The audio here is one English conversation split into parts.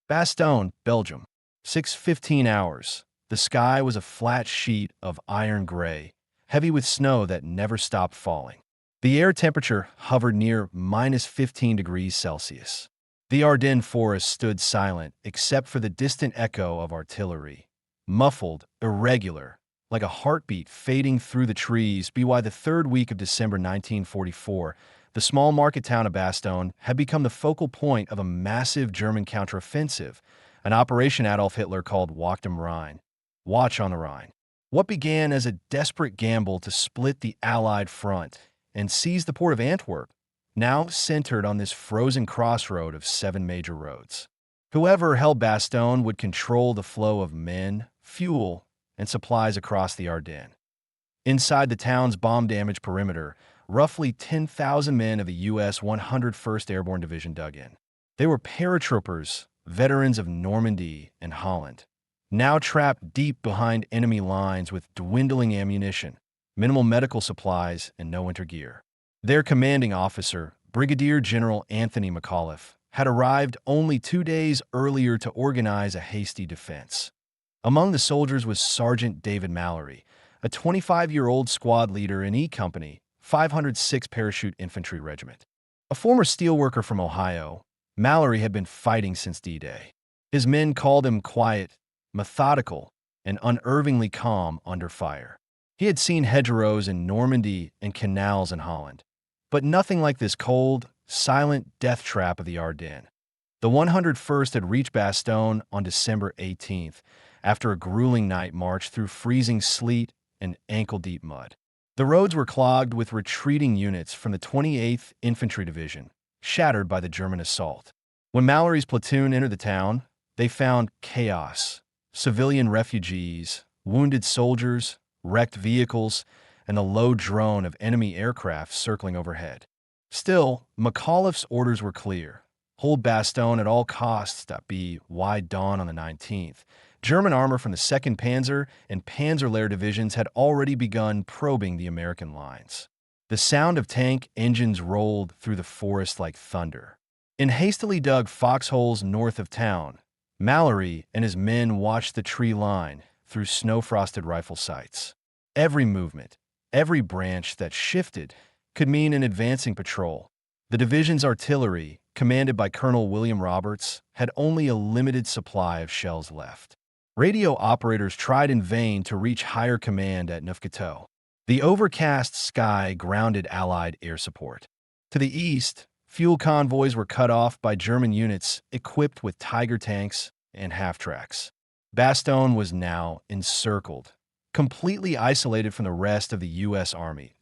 Bastogne, Belgium. 6:15 hours. The sky was a flat sheet of iron gray, heavy with snow that never stopped falling. The air temperature hovered near minus 15 degrees Celsius. The Ardennes forest stood silent except for the distant echo of artillery. Muffled, irregular, like a heartbeat fading through the trees. By the third week of December 1944, the small market town of Bastogne had become the focal point of a massive German counteroffensive, an operation Adolf Hitler called Wacht am Rhein, Watch on the Rhine. What began as a desperate gamble to split the Allied front and seize the port of Antwerp, now centered on this frozen crossroad of 7 major roads. Whoever held Bastogne would control the flow of men, fuel, and supplies across the Ardennes. Inside the town's bomb-damaged perimeter, roughly 10,000 men of the U.S. 101st Airborne Division dug in. They were paratroopers, veterans of Normandy and Holland, now trapped deep behind enemy lines with dwindling ammunition, minimal medical supplies, and no winter gear. Their commanding officer, Brigadier General Anthony McAuliffe, had arrived only 2 days earlier to organize a hasty defense. Among the soldiers was Sergeant David Mallory, a 25-year-old squad leader in E Company, 506th Parachute Infantry Regiment. A former steelworker from Ohio, Mallory had been fighting since D-Day. His men called him quiet, methodical, and unervingly calm under fire. He had seen hedgerows in Normandy and canals in Holland, but nothing like this cold, silent death trap of the Ardennes. The 101st had reached Bastogne on December 18th, after a grueling night march through freezing sleet and ankle-deep mud. The roads were clogged with retreating units from the 28th Infantry Division, shattered by the German assault. When Mallory's platoon entered the town, they found chaos, civilian refugees, wounded soldiers, wrecked vehicles, and the low drone of enemy aircraft circling overhead. Still, McAuliffe's orders were clear. Hold Bastogne at all costs. By dawn on the 19th. German armor from the 2nd Panzer and Panzerlehr divisions had already begun probing the American lines. The sound of tank engines rolled through the forest like thunder. In hastily dug foxholes north of town, Mallory and his men watched the tree line through snow-frosted rifle sights. Every movement, every branch that shifted, could mean an advancing patrol. The division's artillery, commanded by Colonel William Roberts, had only a limited supply of shells left. Radio operators tried in vain to reach higher command at Neufchâteau. The overcast sky grounded Allied air support. To the east, fuel convoys were cut off by German units equipped with Tiger tanks and half-tracks. Bastogne was now encircled, completely isolated from the rest of the U.S. Army.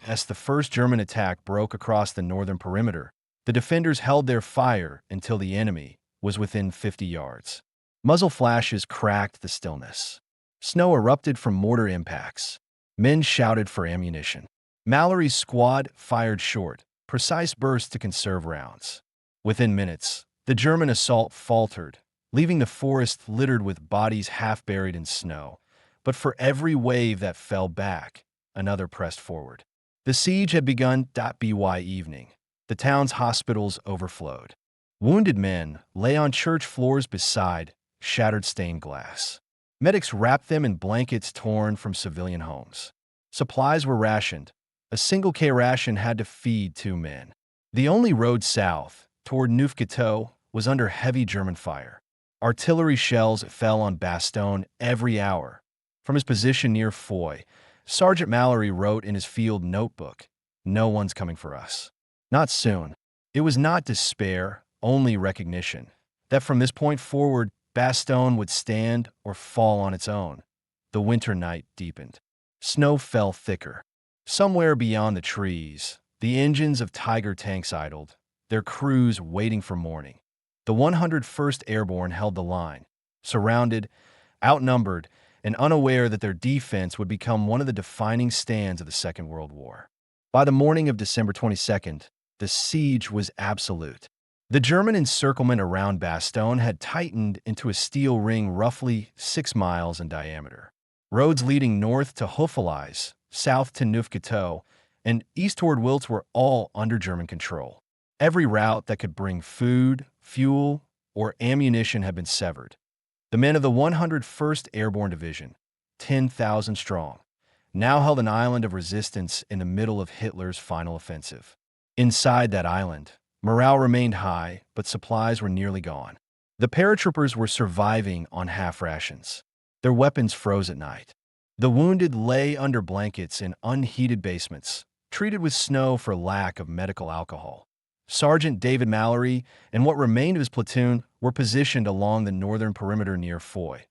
As the first German attack broke across the northern perimeter, the defenders held their fire until the enemy was within 50 yards. Muzzle flashes cracked the stillness. Snow erupted from mortar impacts. Men shouted for ammunition. Mallory's squad fired short, precise bursts to conserve rounds. Within minutes, the German assault faltered, leaving the forest littered with bodies half buried in snow. But for every wave that fell back, another pressed forward. The siege had begun. By evening, the town's hospitals overflowed. Wounded men lay on church floors beside shattered stained glass. Medics wrapped them in blankets torn from civilian homes. Supplies were rationed. A single K ration had to feed 2 men. The only road south, toward Neufchâteau, was under heavy German fire. Artillery shells fell on Bastogne every hour. From his position near Foy, Sergeant Mallory wrote in his field notebook, "No one's coming for us." Not soon. It was not despair, only recognition, that from this point forward, Bastogne would stand or fall on its own. The winter night deepened. Snow fell thicker. Somewhere beyond the trees, the engines of Tiger tanks idled, their crews waiting for morning. The 101st Airborne held the line, surrounded, outnumbered, and unaware that their defense would become one of the defining stands of the Second World War. By the morning of December 22nd, the siege was absolute. The German encirclement around Bastogne had tightened into a steel ring roughly 6 miles in diameter. Roads leading north to Houffalize, south to Neufchâteau, and east toward Wiltz were all under German control. Every route that could bring food, fuel, or ammunition had been severed. The men of the 101st Airborne Division, 10,000 strong, now held an island of resistance in the middle of Hitler's final offensive. Inside that island, morale remained high, but supplies were nearly gone. The paratroopers were surviving on half rations. Their weapons froze at night. The wounded lay under blankets in unheated basements, treated with snow for lack of medical alcohol. Sergeant David Mallory and what remained of his platoon were positioned along the northern perimeter near Foy,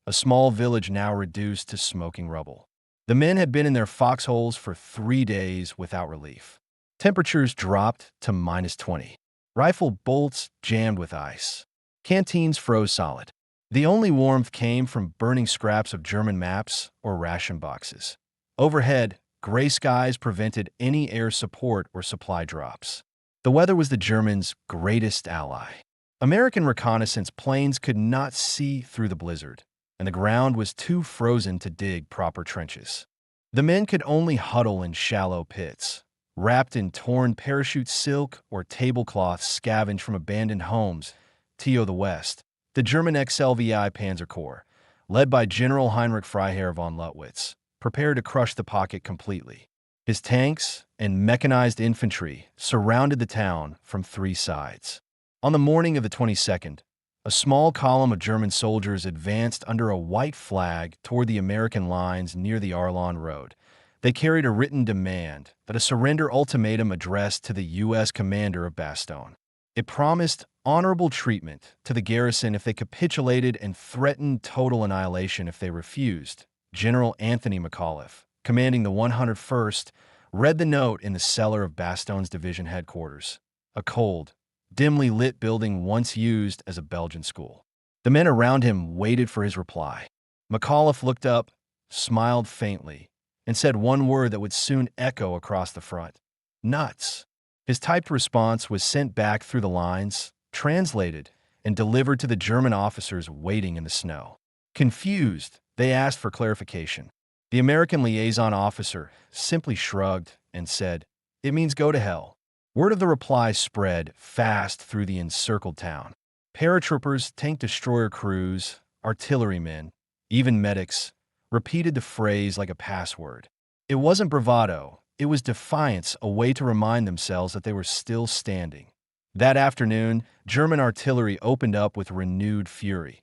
a small village now reduced to smoking rubble. The men had been in their foxholes for 3 days without relief. Temperatures dropped to -20. Rifle bolts jammed with ice. Canteens froze solid. The only warmth came from burning scraps of German maps or ration boxes. Overhead, gray skies prevented any air support or supply drops. The weather was the Germans' greatest ally. American reconnaissance planes could not see through the blizzard, and the ground was too frozen to dig proper trenches. The men could only huddle in shallow pits, wrapped in torn parachute silk or tablecloths scavenged from abandoned homes. To the west, the German XLVI Panzer Corps, led by General Heinrich Freiherr von Luttwitz, prepared to crush the pocket completely. His tanks and mechanized infantry surrounded the town from 3 sides. On the morning of the 22nd, a small column of German soldiers advanced under a white flag toward the American lines near the Arlon Road. They carried a written demand that a surrender ultimatum addressed to the U.S. commander of Bastogne. It promised honorable treatment to the garrison if they capitulated and threatened total annihilation if they refused. General Anthony McAuliffe, commanding the 101st, read the note in the cellar of Bastogne's division headquarters, a cold, dimly lit building once used as a Belgian school. The men around him waited for his reply. McAuliffe looked up, smiled faintly, and said one word that would soon echo across the front: nuts. His typed response was sent back through the lines, translated, and delivered to the German officers waiting in the snow. Confused, they asked for clarification. The American liaison officer simply shrugged and said, "It means go to hell." Word of the reply spread fast through the encircled town. Paratroopers, tank destroyer crews, artillerymen, even medics, repeated the phrase like a password. It wasn't bravado, it was defiance, a way to remind themselves that they were still standing. That afternoon, German artillery opened up with renewed fury.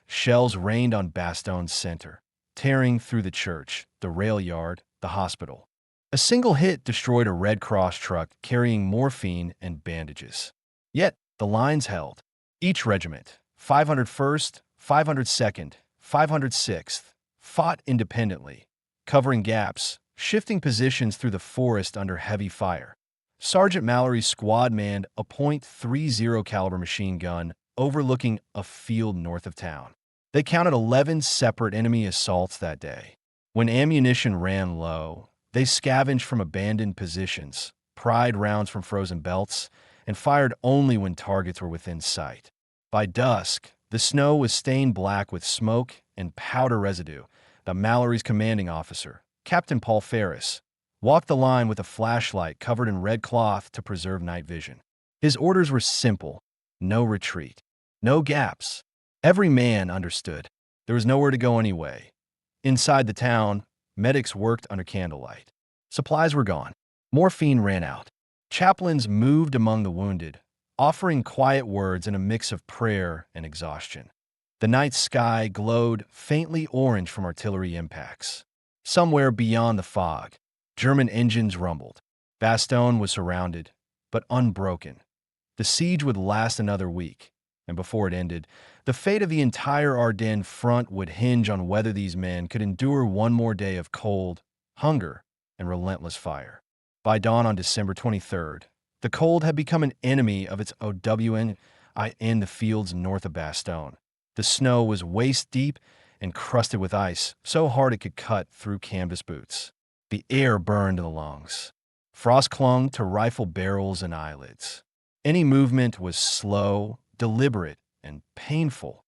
Shells rained on Bastogne's center, tearing through the church, the rail yard, the hospital. A single hit destroyed a Red Cross truck carrying morphine and bandages. Yet, the lines held. Each regiment, 501st, 502nd, 506th, fought independently, covering gaps, shifting positions through the forest under heavy fire. Sergeant Mallory's squad manned a .30 caliber machine gun overlooking a field north of town. They counted 11 separate enemy assaults that day. When ammunition ran low, they scavenged from abandoned positions, pried rounds from frozen belts, and fired only when targets were within sight. By dusk, the snow was stained black with smoke and powder residue. The Mallory's commanding officer, Captain Paul Ferris, walked the line with a flashlight covered in red cloth to preserve night vision. His orders were simple: no retreat, no gaps. Every man understood. There was nowhere to go anyway. Inside the town, medics worked under candlelight. Supplies were gone. Morphine ran out. Chaplains moved among the wounded, offering quiet words in a mix of prayer and exhaustion. The night sky glowed faintly orange from artillery impacts. Somewhere beyond the fog, German engines rumbled. Bastogne was surrounded, but unbroken. The siege would last another week, and before it ended, the fate of the entire Ardennes front would hinge on whether these men could endure one more day of cold, hunger, and relentless fire. By dawn on December 23rd, the cold had become an enemy of its WW2 in the fields north of Bastogne. The snow was waist-deep and crusted with ice, so hard it could cut through canvas boots. The air burned in the lungs. Frost clung to rifle barrels and eyelids. Any movement was slow, deliberate, and painful.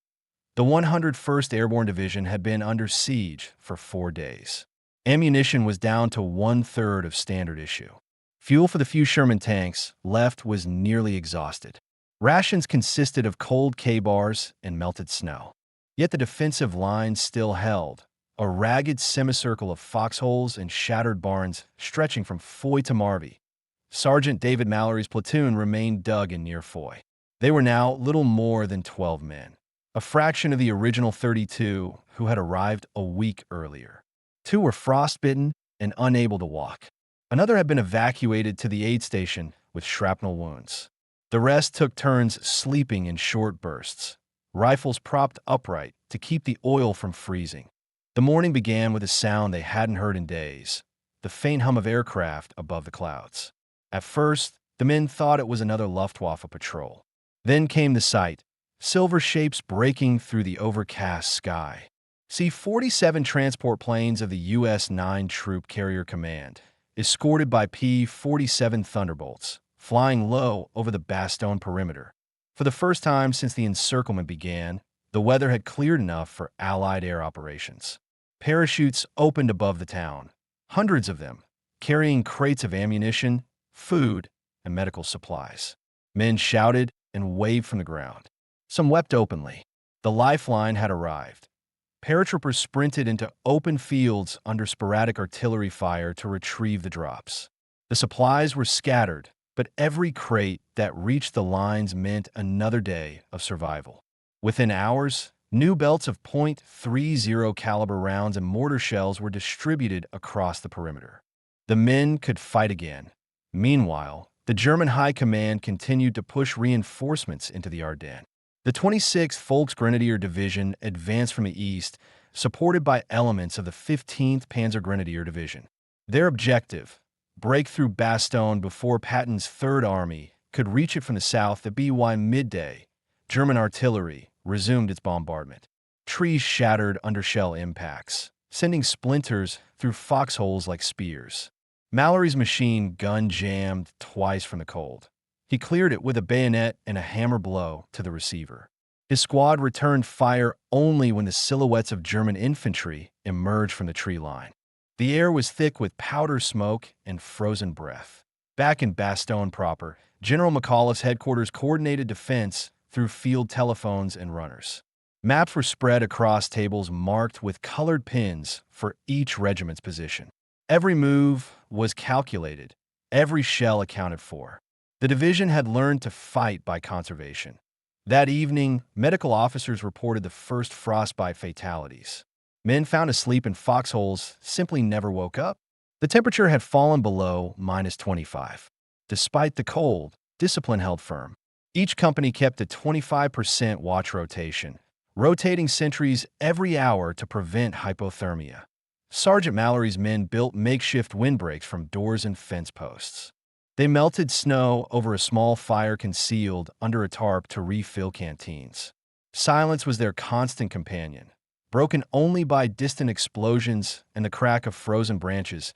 The 101st Airborne Division had been under siege for 4 days. Ammunition was down to 1/3 of standard issue. Fuel for the few Sherman tanks left was nearly exhausted. Rations consisted of cold K-bars and melted snow. Yet the defensive lines still held, a ragged semicircle of foxholes and shattered barns stretching from Foy to Marvey. Sergeant David Mallory's platoon remained dug in near Foy. They were now little more than 12 men, a fraction of the original 32 who had arrived a week earlier. 2 were frostbitten and unable to walk. Another had been evacuated to the aid station with shrapnel wounds. The rest took turns sleeping in short bursts, rifles propped upright to keep the oil from freezing. The morning began with a sound they hadn't heard in days, the faint hum of aircraft above the clouds. At first, the men thought it was another Luftwaffe patrol. Then came the sight, silver shapes breaking through the overcast sky. C-47 transport planes of the U.S. 9 Troop Carrier Command, escorted by P-47 Thunderbolts, flying low over the Bastogne perimeter. For the first time since the encirclement began, the weather had cleared enough for Allied air operations. Parachutes opened above the town, hundreds of them, carrying crates of ammunition, food, and medical supplies. Men shouted and waved from the ground. Some wept openly. The lifeline had arrived. Paratroopers sprinted into open fields under sporadic artillery fire to retrieve the drops. The supplies were scattered, but every crate that reached the lines meant another day of survival. Within hours, new belts of .30 caliber rounds and mortar shells were distributed across the perimeter. The men could fight again. Meanwhile, the German High Command continued to push reinforcements into the Ardennes. The 26th Volksgrenadier Division advanced from the east, supported by elements of the 15th Panzergrenadier Division. Their objective: break through Bastogne before Patton's Third Army could reach it from the south. At by midday, German artillery resumed its bombardment. Trees shattered under shell impacts, sending splinters through foxholes like spears. Mallory's machine gun jammed twice from the cold. He cleared it with a bayonet and a hammer blow to the receiver. His squad returned fire only when the silhouettes of German infantry emerged from the tree line. The air was thick with powder smoke and frozen breath. Back in Bastogne proper, General McAuliffe's headquarters coordinated defense through field telephones and runners. Maps were spread across tables marked with colored pins for each regiment's position. Every move was calculated, every shell accounted for. The division had learned to fight by conservation. That evening, medical officers reported the first frostbite fatalities. Men found asleep in foxholes simply never woke up. The temperature had fallen below -25. Despite the cold, discipline held firm. Each company kept a 25% watch rotation, rotating sentries every hour to prevent hypothermia. Sergeant Mallory's men built makeshift windbreaks from doors and fence posts. They melted snow over a small fire concealed under a tarp to refill canteens. Silence was their constant companion, broken only by distant explosions and the crack of frozen branches.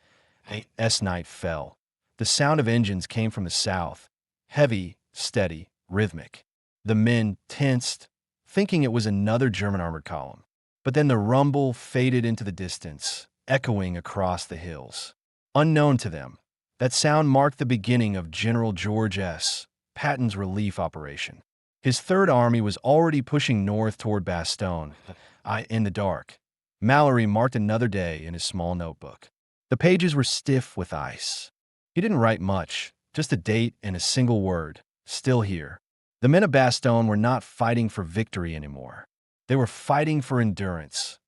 As night fell, the sound of engines came from the south, heavy, steady, rhythmic. The men tensed, thinking it was another German armored column. But then the rumble faded into the distance, echoing across the hills. Unknown to them, that sound marked the beginning of General George S. Patton's relief operation. His Third Army was already pushing north toward Bastogne. In the dark, Mallory marked another day in his small notebook. The pages were stiff with ice. He didn't write much, just a date and a single word: still here. The men of Bastogne were not fighting for victory anymore. They were fighting for endurance,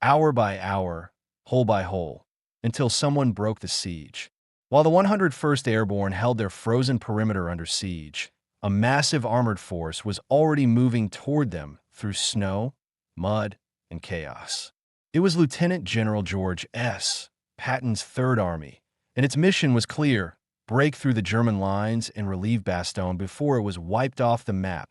hour by hour, hole by hole, until someone broke the siege. While the 101st Airborne held their frozen perimeter under siege, a massive armored force was already moving toward them through snow, mud, and chaos. It was Lieutenant General George S. Patton's Third Army, and its mission was clear: break through the German lines and relieve Bastogne before it was wiped off the map.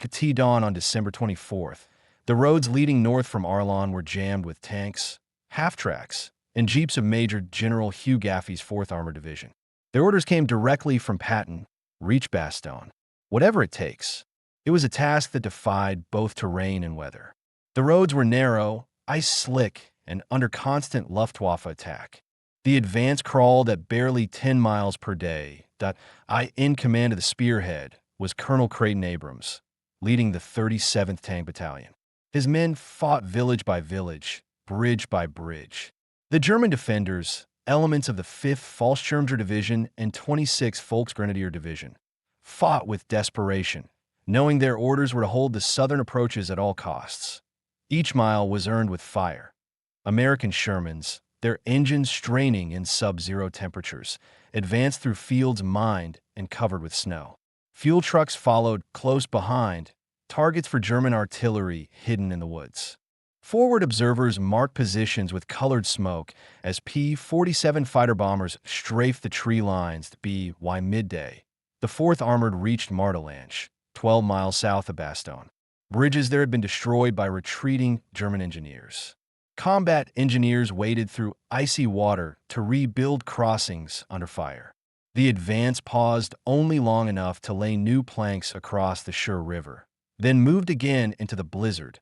At dawn on December 24th, the roads leading north from Arlon were jammed with tanks, half-tracks, and jeeps of Major General Hugh Gaffey's 4th Armored Division. Their orders came directly from Patton: reach Bastogne, whatever it takes. It was a task that defied both terrain and weather. The roads were narrow, ice-slick, and under constant Luftwaffe attack. The advance crawled at barely 10 miles per day. I, in command of the spearhead, was Colonel Creighton Abrams, leading the 37th Tank Battalion. His men fought village by village, bridge by bridge. The German defenders, elements of the 5th Fallschirmjäger Division and 26th Volksgrenadier Division, fought with desperation, knowing their orders were to hold the southern approaches at all costs. Each mile was earned with fire. American Shermans, their engines straining in sub-zero temperatures, advanced through fields mined and covered with snow. Fuel trucks followed close behind, targets for German artillery hidden in the woods. Forward observers marked positions with colored smoke as P-47 fighter bombers strafed the tree lines by midday. The 4th Armored reached Martelange, 12 miles south of Bastogne. Bridges there had been destroyed by retreating German engineers. Combat engineers waded through icy water to rebuild crossings under fire. The advance paused only long enough to lay new planks across the Cher River, then moved again into the blizzard.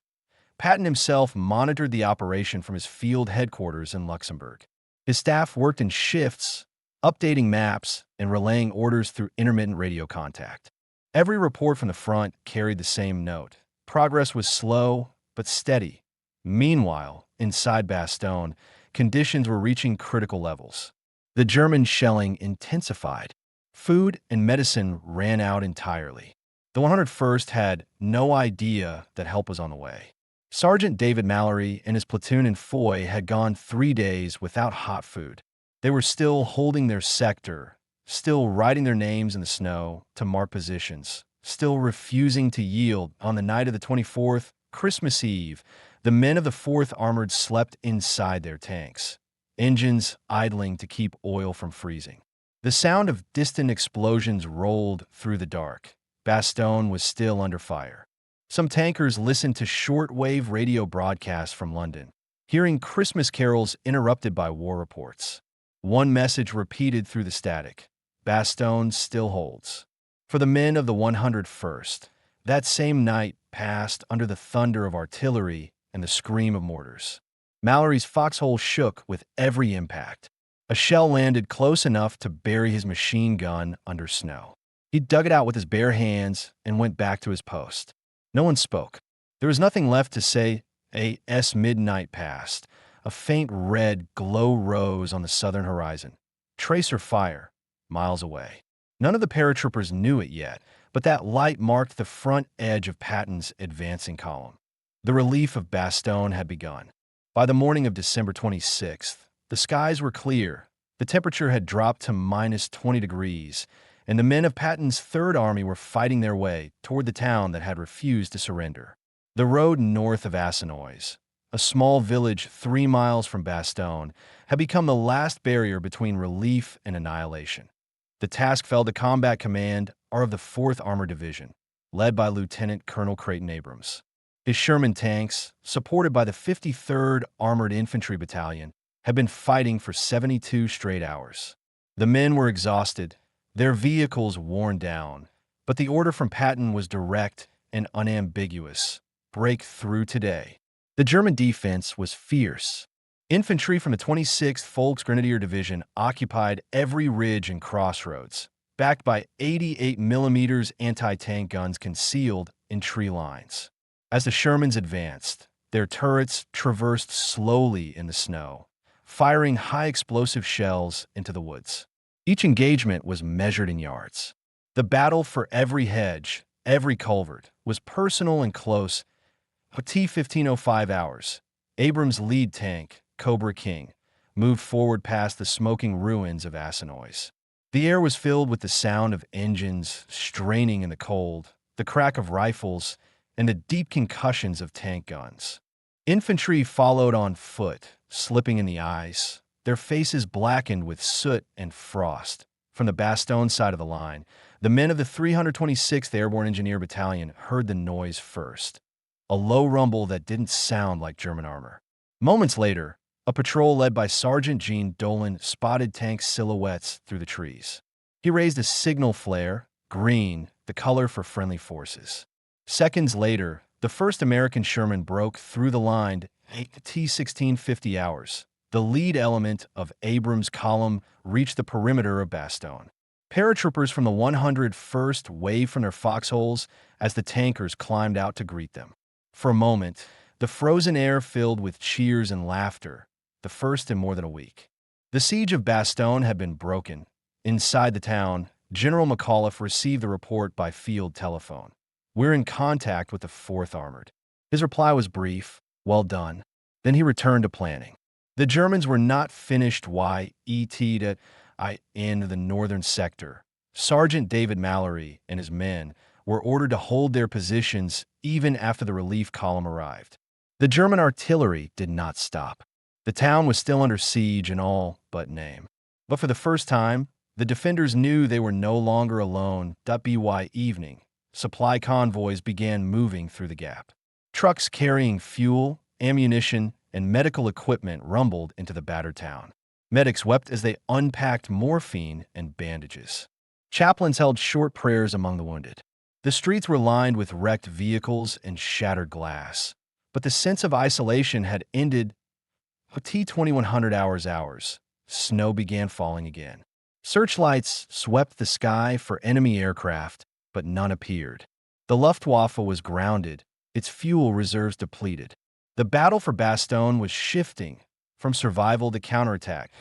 Patton himself monitored the operation from his field headquarters in Luxembourg. His staff worked in shifts, updating maps and relaying orders through intermittent radio contact. Every report from the front carried the same note. Progress was slow but steady. Meanwhile, inside Bastogne, conditions were reaching critical levels. The German shelling intensified. Food and medicine ran out entirely. The 101st had no idea that help was on the way. Sergeant David Mallory and his platoon in Foy had gone 3 days without hot food. They were still holding their sector, still writing their names in the snow to mark positions, still refusing to yield. On the night of the 24th, Christmas Eve, the men of the 4th Armored slept inside their tanks, engines idling to keep oil from freezing. The sound of distant explosions rolled through the dark. Bastogne was still under fire. Some tankers listened to short-wave radio broadcasts from London, hearing Christmas carols interrupted by war reports. One message repeated through the static: Bastogne still holds. For the men of the 101st, that same night passed under the thunder of artillery and the scream of mortars. Mallory's foxhole shook with every impact. A shell landed close enough to bury his machine gun under snow. He dug it out with his bare hands and went back to his post. No one spoke. There was nothing left to say. Midnight passed. A faint red glow rose on the southern horizon. Tracer fire, miles away. None of the paratroopers knew it yet, but that light marked the front edge of Patton's advancing column. The relief of Bastogne had begun. By the morning of December 26th, the skies were clear. The temperature had dropped to minus 20 degrees, and the men of Patton's 3rd Army were fighting their way toward the town that had refused to surrender. The road north of Assinois, a small village 3 miles from Bastogne, had become the last barrier between relief and annihilation. The task fell to Combat Command of the 4th Armored Division, led by Lieutenant Colonel Creighton Abrams. His Sherman tanks, supported by the 53rd Armored Infantry Battalion, had been fighting for 72 straight hours. The men were exhausted, their vehicles worn down, but the order from Patton was direct and unambiguous: break through today. The German defense was fierce. Infantry from the 26th Volksgrenadier Division occupied every ridge and crossroads, backed by 88mm anti-tank guns concealed in tree lines. As the Shermans advanced, their turrets traversed slowly in the snow, firing high-explosive shells into the woods. Each engagement was measured in yards. The battle for every hedge, every culvert, was personal and close. T-1505 hours. Abrams' lead tank, Cobra King, moved forward past the smoking ruins of Assinois. The air was filled with the sound of engines straining in the cold, the crack of rifles, and the deep concussions of tank guns. Infantry followed on foot, slipping in the ice, their faces blackened with soot and frost. From the Bastogne side of the line, the men of the 326th Airborne Engineer Battalion heard the noise first, a low rumble that didn't sound like German armor. Moments later, a patrol led by Sergeant Jean Dolan spotted tank silhouettes through the trees. He raised a signal flare, green, the color for friendly forces. Seconds later, the 1st American Sherman broke through the line at T-1650 hours. The lead element of Abrams' column reached the perimeter of Bastogne. Paratroopers from the 101st waved from their foxholes as the tankers climbed out to greet them. For a moment, the frozen air filled with cheers and laughter, the first in more than a week. The siege of Bastogne had been broken. Inside the town, General McAuliffe received the report by field telephone. "We're in contact with the 4th Armored." His reply was brief, "Well done." Then he returned to planning. The Germans were not finished in the northern sector. Sergeant David Mallory and his men were ordered to hold their positions even after the relief column arrived. The German artillery did not stop. The town was still under siege in all but name. But for the first time, the defenders knew they were no longer alone. By evening, supply convoys began moving through the gap. Trucks carrying fuel, ammunition, and medical equipment rumbled into the battered town. Medics wept as they unpacked morphine and bandages. Chaplains held short prayers among the wounded. The streets were lined with wrecked vehicles and shattered glass. But the sense of isolation had ended. 2100 hours. Snow began falling again. Searchlights swept the sky for enemy aircraft, but none appeared. The Luftwaffe was grounded, its fuel reserves depleted. The battle for Bastogne was shifting from survival to counterattack.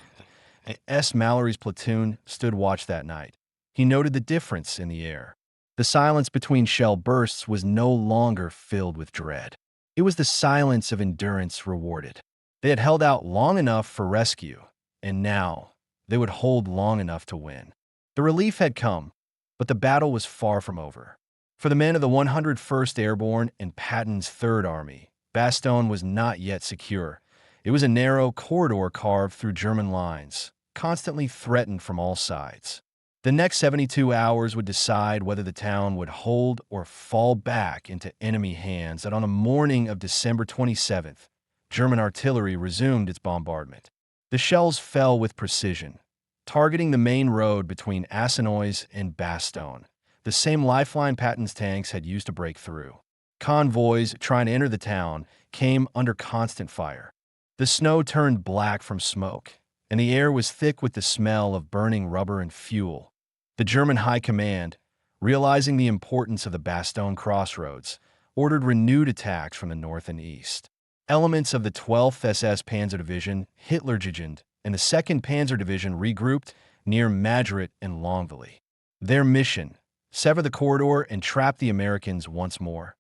S. Mallory's platoon stood watch that night. He noted the difference in the air. The silence between shell bursts was no longer filled with dread. It was the silence of endurance rewarded. They had held out long enough for rescue, and now they would hold long enough to win. The relief had come, but the battle was far from over. For the men of the 101st Airborne and Patton's 3rd Army, Bastogne was not yet secure. It was a narrow corridor carved through German lines, constantly threatened from all sides. The next 72 hours would decide whether the town would hold or fall back into enemy hands, and on the morning of December 27th, German artillery resumed its bombardment. The shells fell with precision, targeting the main road between Assenois and Bastogne, the same lifeline Patton's tanks had used to break through. Convoys trying to enter the town came under constant fire. The snow turned black from smoke, and the air was thick with the smell of burning rubber and fuel. The German High Command, realizing the importance of the Bastogne crossroads, ordered renewed attacks from the north and east. Elements of the 12th SS Panzer Division, Hitlerjugend, and the 2nd Panzer Division regrouped near Madrid and Longville. Their mission: sever the corridor and trap the Americans once more.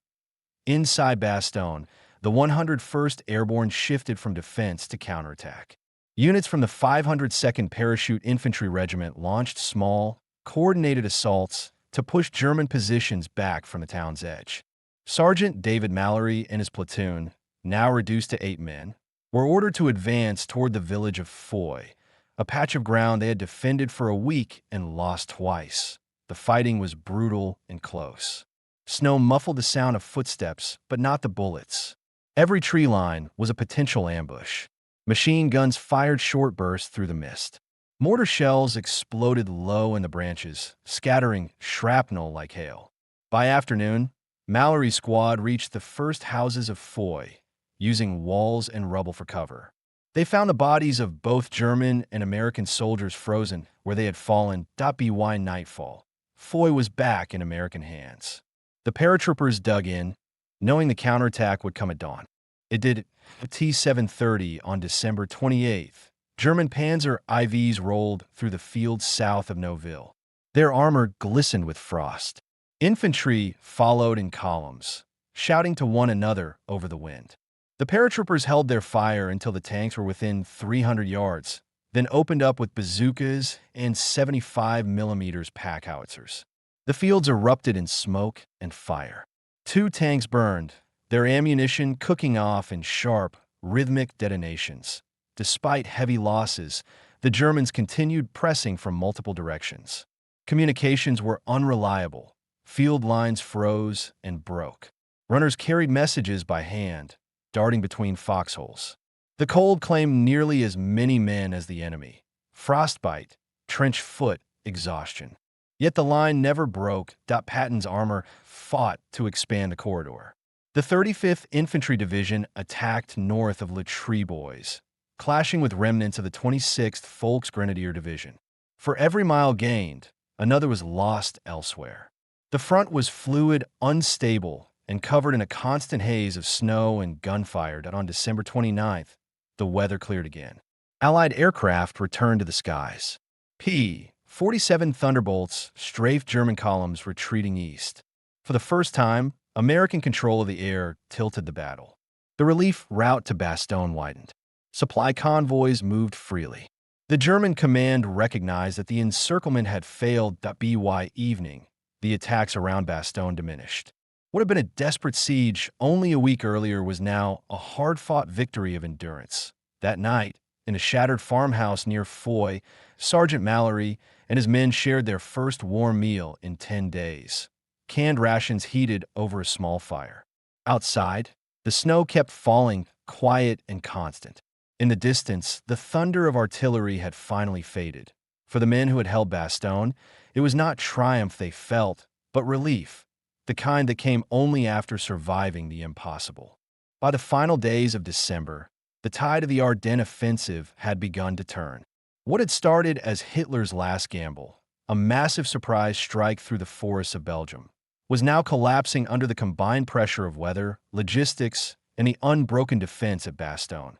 Inside Bastogne, the 101st Airborne shifted from defense to counterattack. Units from the 502nd Parachute Infantry Regiment launched small, coordinated assaults to push German positions back from the town's edge. Sergeant David Mallory and his platoon, now reduced to 8 men, were ordered to advance toward the village of Foy, a patch of ground they had defended for a week and lost twice. The fighting was brutal and close. Snow muffled the sound of footsteps, but not the bullets. Every tree line was a potential ambush. Machine guns fired short bursts through the mist. Mortar shells exploded low in the branches, scattering shrapnel like hail. By afternoon, Mallory's squad reached the first houses of Foy, using walls and rubble for cover. They found the bodies of both German and American soldiers frozen where they had fallen. By nightfall, Foy was back in American hands. The paratroopers dug in, knowing the counterattack would come at dawn. It did. At T-730 on December 28th, German Panzer IVs rolled through the fields south of Neuville. Their armor glistened with frost. Infantry followed in columns, shouting to one another over the wind. The paratroopers held their fire until the tanks were within 300 yards, then opened up with bazookas and 75mm pack howitzers. The fields erupted in smoke and fire. 2 tanks burned, their ammunition cooking off in sharp, rhythmic detonations. Despite heavy losses, the Germans continued pressing from multiple directions. Communications were unreliable. Field lines froze and broke. Runners carried messages by hand, darting between foxholes. The cold claimed nearly as many men as the enemy. Frostbite, trench foot, exhaustion. Yet the line never broke. Patton's armor fought to expand the corridor. The 35th Infantry Division attacked north of Le Trebois, clashing with remnants of the 26th Volksgrenadier Division. For every mile gained, another was lost elsewhere. The front was fluid, unstable, and covered in a constant haze of snow and gunfire that on December 29th, the weather cleared again. Allied aircraft returned to the skies. P-47 Thunderbolts strafed German columns retreating east. For the first time, American control of the air tilted the battle. The relief route to Bastogne widened. Supply convoys moved freely. The German command recognized that the encirclement had failed. By evening, the attacks around Bastogne diminished. What had been a desperate siege only a week earlier was now a hard-fought victory of endurance. That night, in a shattered farmhouse near Foy, Sergeant Mallory and his men shared their first warm meal in 10 days. Canned rations heated over a small fire. Outside, the snow kept falling, quiet and constant. In the distance, the thunder of artillery had finally faded. For the men who had held Bastogne, it was not triumph they felt, but relief, the kind that came only after surviving the impossible. By the final days of December, the tide of the Ardennes offensive had begun to turn. What had started as Hitler's last gamble, a massive surprise strike through the forests of Belgium, was now collapsing under the combined pressure of weather, logistics, and the unbroken defense at Bastogne.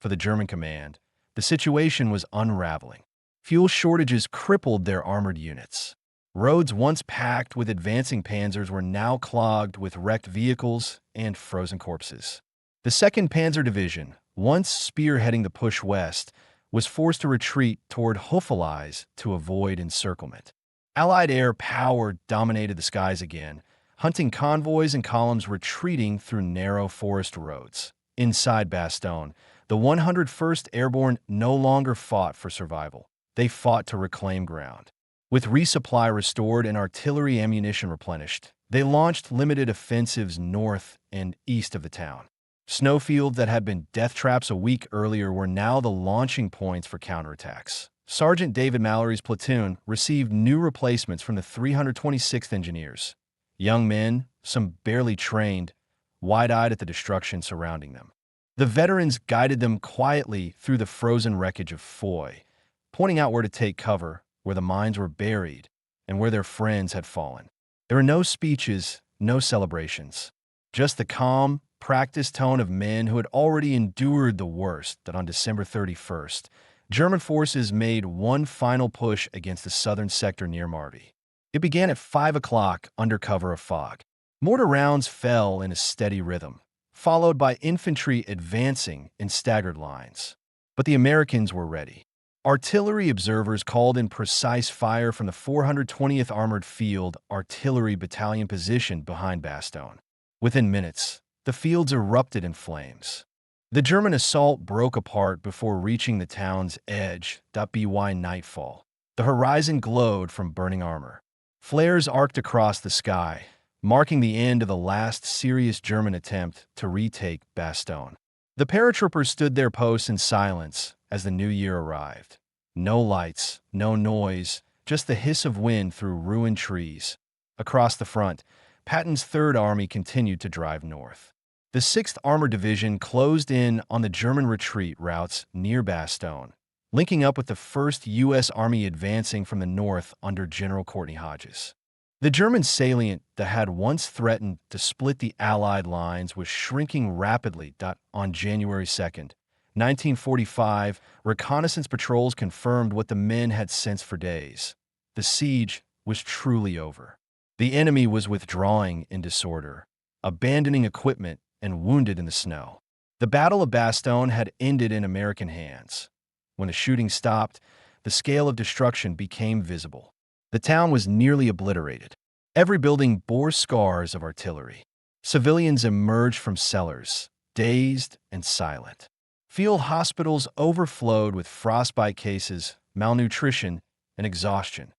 For the German command, the situation was unraveling. Fuel shortages crippled their armored units. Roads once packed with advancing panzers were now clogged with wrecked vehicles and frozen corpses. The 2nd Panzer Division, once spearheading the push west, was forced to retreat toward Houffalize to avoid encirclement. Allied air power dominated the skies again, hunting convoys and columns retreating through narrow forest roads. Inside Bastogne, the 101st Airborne no longer fought for survival. They fought to reclaim ground. With resupply restored and artillery ammunition replenished, they launched limited offensives north and east of the town. Snowfields that had been death traps a week earlier were now the launching points for counterattacks. Sergeant David Mallory's platoon received new replacements from the 326th Engineers. Young men, some barely trained, wide-eyed at the destruction surrounding them. The veterans guided them quietly through the frozen wreckage of Foy, pointing out where to take cover, where the mines were buried, and where their friends had fallen. There were no speeches, no celebrations, just the calm, practiced tone of men who had already endured the worst. That on December 31st, German forces made one final push against the southern sector near Marvy. It began at 5 o'clock under cover of fog. Mortar rounds fell in a steady rhythm, followed by infantry advancing in staggered lines. But the Americans were ready. Artillery observers called in precise fire from the 420th Armored Field Artillery Battalion positioned behind Bastogne. Within minutes, the fields erupted in flames. The German assault broke apart before reaching the town's edge. By nightfall, the horizon glowed from burning armor. Flares arced across the sky, marking the end of the last serious German attempt to retake Bastogne. The paratroopers stood their posts in silence as the new year arrived. No lights, no noise, just the hiss of wind through ruined trees. Across the front, Patton's Third Army continued to drive north. The 6th Armored Division closed in on the German retreat routes near Bastogne, linking up with the 1st U.S. Army advancing from the north under General Courtney Hodges. The German salient that had once threatened to split the Allied lines was shrinking rapidly. On January 2nd, 1945, reconnaissance patrols confirmed what the men had sensed for days. The siege was truly over. The enemy was withdrawing in disorder, abandoning equipment and wounded in the snow. The Battle of Bastogne had ended in American hands. When the shooting stopped, the scale of destruction became visible. The town was nearly obliterated. Every building bore scars of artillery. Civilians emerged from cellars, dazed and silent. Field hospitals overflowed with frostbite cases, malnutrition, and exhaustion.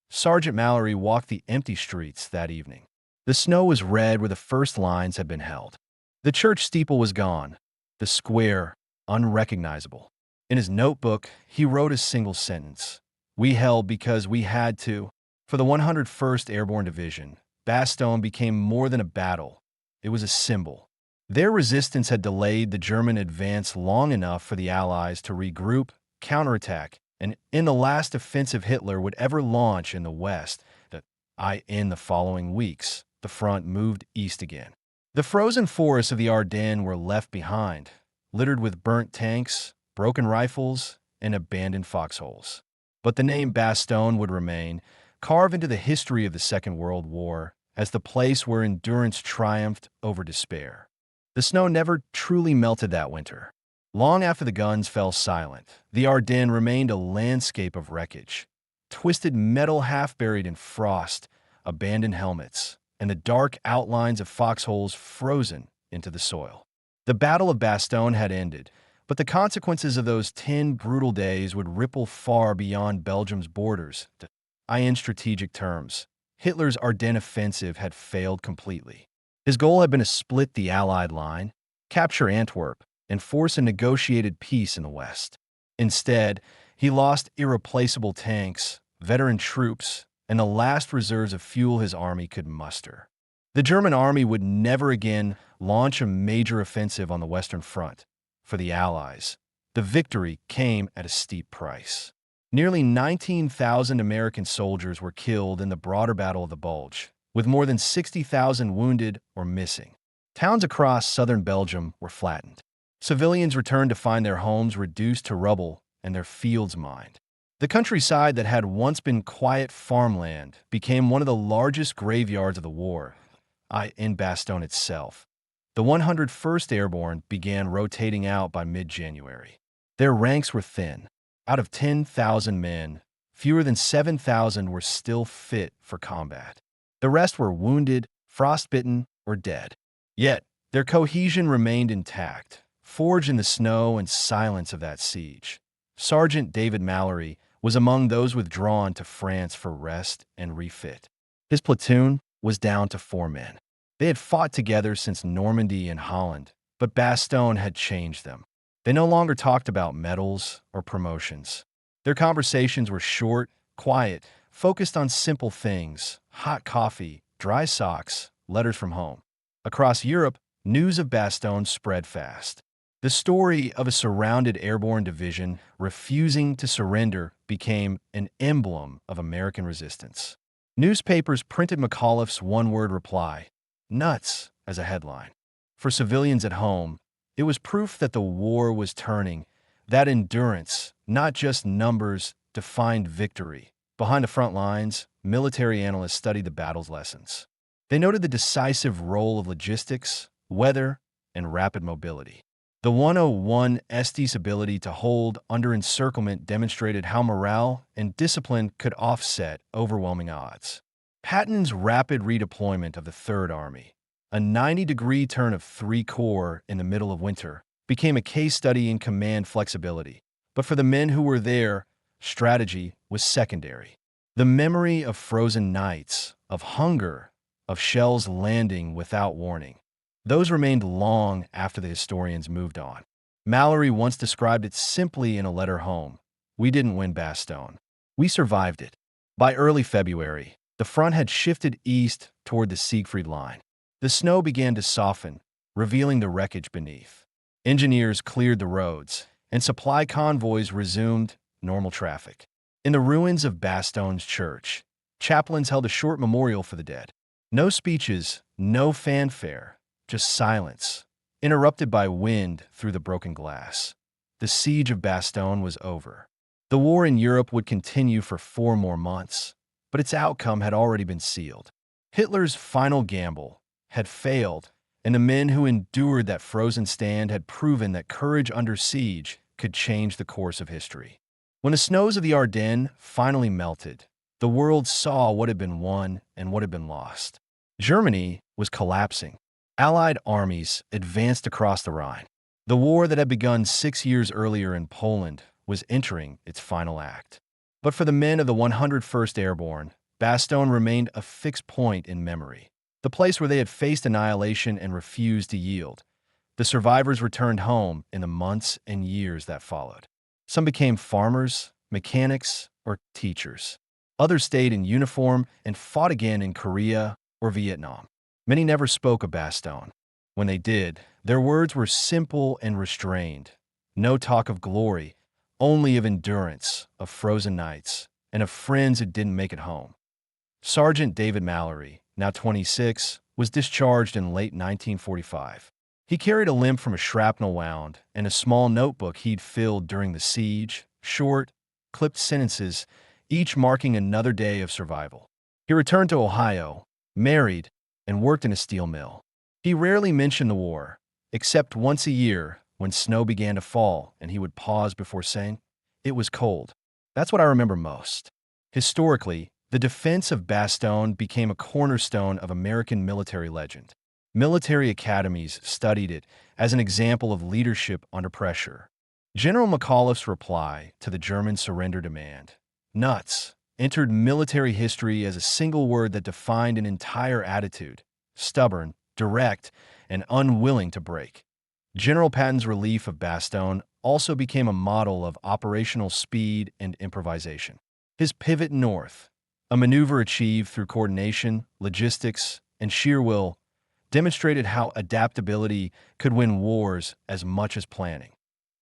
Sergeant Mallory walked the empty streets that evening. The snow was red where the first lines had been held. The church steeple was gone, the square unrecognizable. In his notebook, he wrote a single sentence. We held because we had to. For the 101st Airborne Division, Bastogne became more than a battle. It was a symbol. Their resistance had delayed the German advance long enough for the Allies to regroup, counterattack, And in the last offensive Hitler would ever launch in the West, in the following weeks, the front moved east again. The frozen forests of the Ardennes were left behind, littered with burnt tanks, broken rifles, and abandoned foxholes. But the name Bastogne would remain, carved into the history of the Second World War, as the place where endurance triumphed over despair. The snow never truly melted that winter. Long after the guns fell silent, the Ardennes remained a landscape of wreckage. Twisted metal half buried in frost, abandoned helmets, and the dark outlines of foxholes frozen into the soil. The Battle of Bastogne had ended, but the consequences of those 10 brutal days would ripple far beyond Belgium's borders. In strategic terms, Hitler's Ardennes offensive had failed completely. His goal had been to split the Allied line, capture Antwerp, and force a negotiated peace in the West. Instead, he lost irreplaceable tanks, veteran troops, and the last reserves of fuel his army could muster. The German army would never again launch a major offensive on the Western Front. For the Allies, the victory came at a steep price. Nearly 19,000 American soldiers were killed in the broader Battle of the Bulge, with more than 60,000 wounded or missing. Towns across southern Belgium were flattened. Civilians returned to find their homes reduced to rubble and their fields mined. The countryside that had once been quiet farmland became one of the largest graveyards of the war, in Bastogne itself. The 101st Airborne began rotating out by mid-January. Their ranks were thin. Out of 10,000 men, fewer than 7,000 were still fit for combat. The rest were wounded, frostbitten, or dead. Yet, their cohesion remained intact, forged in the snow and silence of that siege. Sergeant David Mallory was among those withdrawn to France for rest and refit. His platoon was down to 4 men. They had fought together since Normandy and Holland, but Bastogne had changed them. They no longer talked about medals or promotions. Their conversations were short, quiet, focused on simple things: hot coffee, dry socks, letters from home. Across Europe, news of Bastogne spread fast. The story of a surrounded airborne division refusing to surrender became an emblem of American resistance. Newspapers printed McAuliffe's one-word reply, "Nuts," as a headline. For civilians at home, it was proof that the war was turning, that endurance, not just numbers, defined victory. Behind the front lines, military analysts studied the battle's lessons. They noted the decisive role of logistics, weather, and rapid mobility. The 101's ability to hold under encirclement demonstrated how morale and discipline could offset overwhelming odds. Patton's rapid redeployment of the Third Army, a 90-degree turn of 3 corps in the middle of winter, became a case study in command flexibility. But for the men who were there, strategy was secondary. The memory of frozen nights, of hunger, of shells landing without warning, those remained long after the historians moved on. Mallory once described it simply in a letter home: "We didn't win Bastogne. We survived it." By early February, the front had shifted east toward the Siegfried Line. The snow began to soften, revealing the wreckage beneath. Engineers cleared the roads, and supply convoys resumed normal traffic. In the ruins of Bastogne's church, chaplains held a short memorial for the dead. No speeches, no fanfare, just silence, interrupted by wind through the broken glass. The siege of Bastogne was over. The war in Europe would continue for 4 more months, but its outcome had already been sealed. Hitler's final gamble had failed, and the men who endured that frozen stand had proven that courage under siege could change the course of history. When the snows of the Ardennes finally melted, the world saw what had been won and what had been lost. Germany was collapsing. Allied armies advanced across the Rhine. The war that had begun 6 years earlier in Poland was entering its final act. But for the men of the 101st Airborne, Bastogne remained a fixed point in memory, the place where they had faced annihilation and refused to yield. The survivors returned home in the months and years that followed. Some became farmers, mechanics, or teachers. Others stayed in uniform and fought again in Korea or Vietnam. Many never spoke of Bastogne. When they did, their words were simple and restrained. No talk of glory, only of endurance, of frozen nights, and of friends who didn't make it home. Sergeant David Mallory, now 26, was discharged in late 1945. He carried a limp from a shrapnel wound and a small notebook he'd filled during the siege, short, clipped sentences, each marking another day of survival. He returned to Ohio, married, and worked in a steel mill. He rarely mentioned the war, except once a year when snow began to fall and he would pause before saying, "It was cold." That's what I remember most. Historically, the defense of Bastogne became a cornerstone of American military legend. Military academies studied it as an example of leadership under pressure. General McAuliffe's reply to the German surrender demand, "Nuts," entered military history as a single word that defined an entire attitude: stubborn, direct, and unwilling to break. General Patton's relief of Bastogne also became a model of operational speed and improvisation. His pivot north, a maneuver achieved through coordination, logistics, and sheer will, demonstrated how adaptability could win wars as much as planning.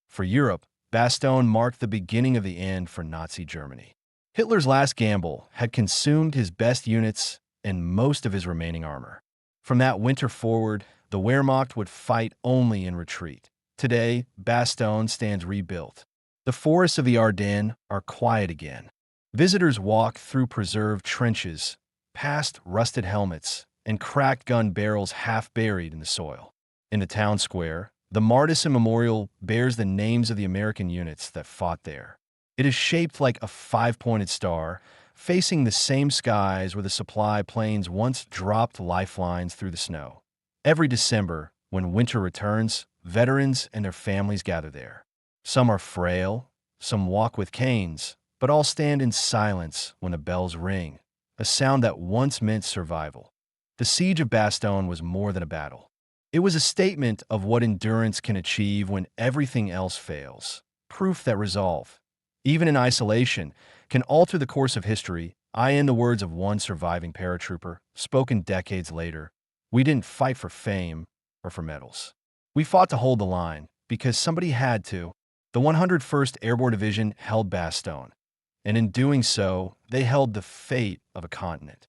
For Europe, Bastogne marked the beginning of the end for Nazi Germany. Hitler's last gamble had consumed his best units and most of his remaining armor. From that winter forward, the Wehrmacht would fight only in retreat. Today, Bastogne stands rebuilt. The forests of the Ardennes are quiet again. Visitors walk through preserved trenches, past rusted helmets, and cracked gun barrels half buried in the soil. In the town square, the Martyson Memorial bears the names of the American units that fought there. It is shaped like a five-pointed star, facing the same skies where the supply planes once dropped lifelines through the snow. Every December, when winter returns, veterans and their families gather there. Some are frail, some walk with canes, but all stand in silence when the bells ring, a sound that once meant survival. The siege of Bastogne was more than a battle. It was a statement of what endurance can achieve when everything else fails, proof that resolve, even in isolation, can alter the course of history. In the words of one surviving paratrooper, spoken decades later, "We didn't fight for fame or for medals. We fought to hold the line because somebody had to." The 101st Airborne Division held Bastogne, and in doing so, they held the fate of a continent.